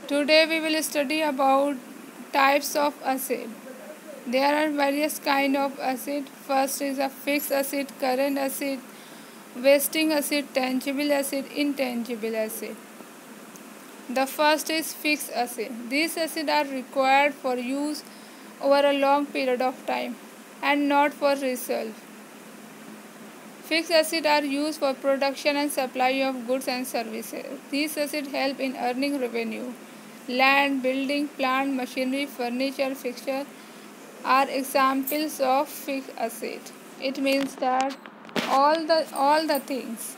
Today we will study about types of acid. There are various kind of acid. First is a fixed acid, current acid, wasting acid, tangible acid, intangible acid. The first is fixed acid. These acids are required for use over a long period of time and not for resale. Fixed acids are used for production and supply of goods and services. These acids help in earning revenue. Land, building, plant, machinery, furniture, fixture are examples of fixed acid. It means that all the things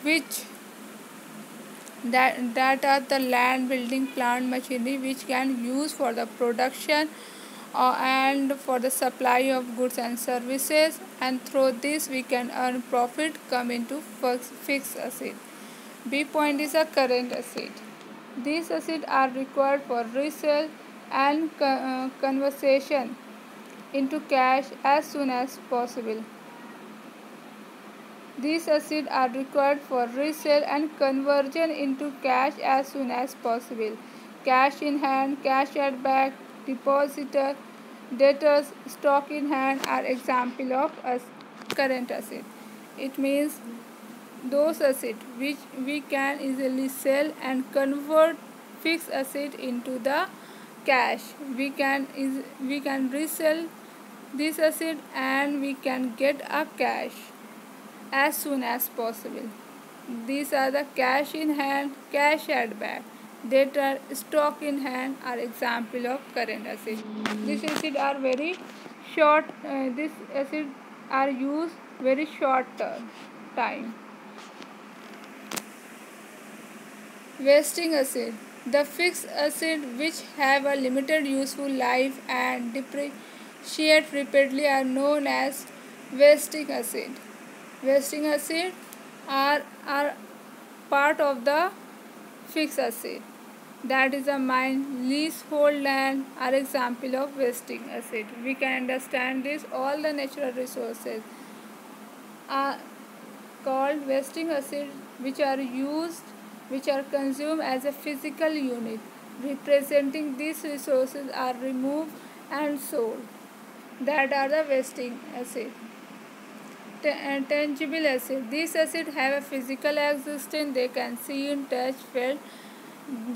which that are the land, building, plant, machinery which can use for the production and for the supply of goods and services, and through this we can earn profit, come into fixed acid. B point is a current acid. These acids are required for resale and conversion into cash as soon as possible. These acids are required for resale and conversion into cash as soon as possible. Cash in hand, cash at back, depositor, debtors, stock in hand are example of current acid. It means those acids which we can easily sell and convert fixed acid into the cash. We can resell this acid and we can get a cash as soon as possible. These are the cash in hand, cash at back. Debtor, stock in hand are example of current acid. These acid are very short. This acid are used very short time. Wasting acid. The fixed acid which have a limited useful life and depreciate rapidly are known as wasting acid. Wasting acid are part of the fixed acid. That is a mine, leasehold land are example of wasting acid. We can understand this. All the natural resources are called wasting acid, which are consumed as a physical unit. Representing these resources are removed and sold. That are the wasting acid. Tangible acid. These acids have a physical existence. They can see and touch, felt,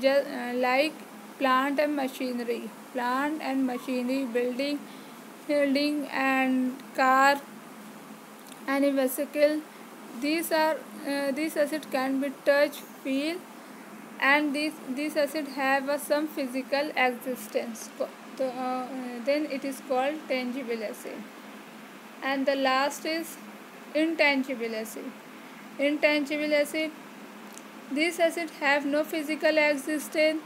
like plant and machinery. Plant and machinery, building and car and a vehicle. These acids can be touched, feel, and these acids have some physical existence. Then it is called tangible acid. And the last is intangible acid. Intangible acid. These acids have no physical existence.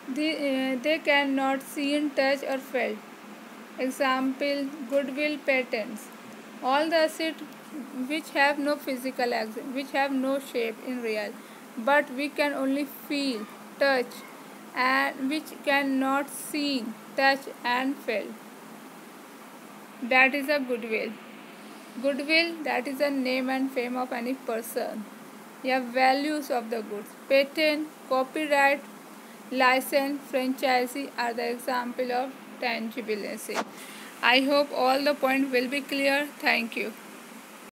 They cannot seen, touch or felt. Example: goodwill, patents. All the acids which have no physical existence, which have no shape in real, but we can only feel, touch, and which cannot see, touch and feel. That is a goodwill. Goodwill, that is the name and fame of any person. Yeah, values of the goods. Patent, copyright, license, franchisee are the example of tangible asset. I hope all the points will be clear. Thank you.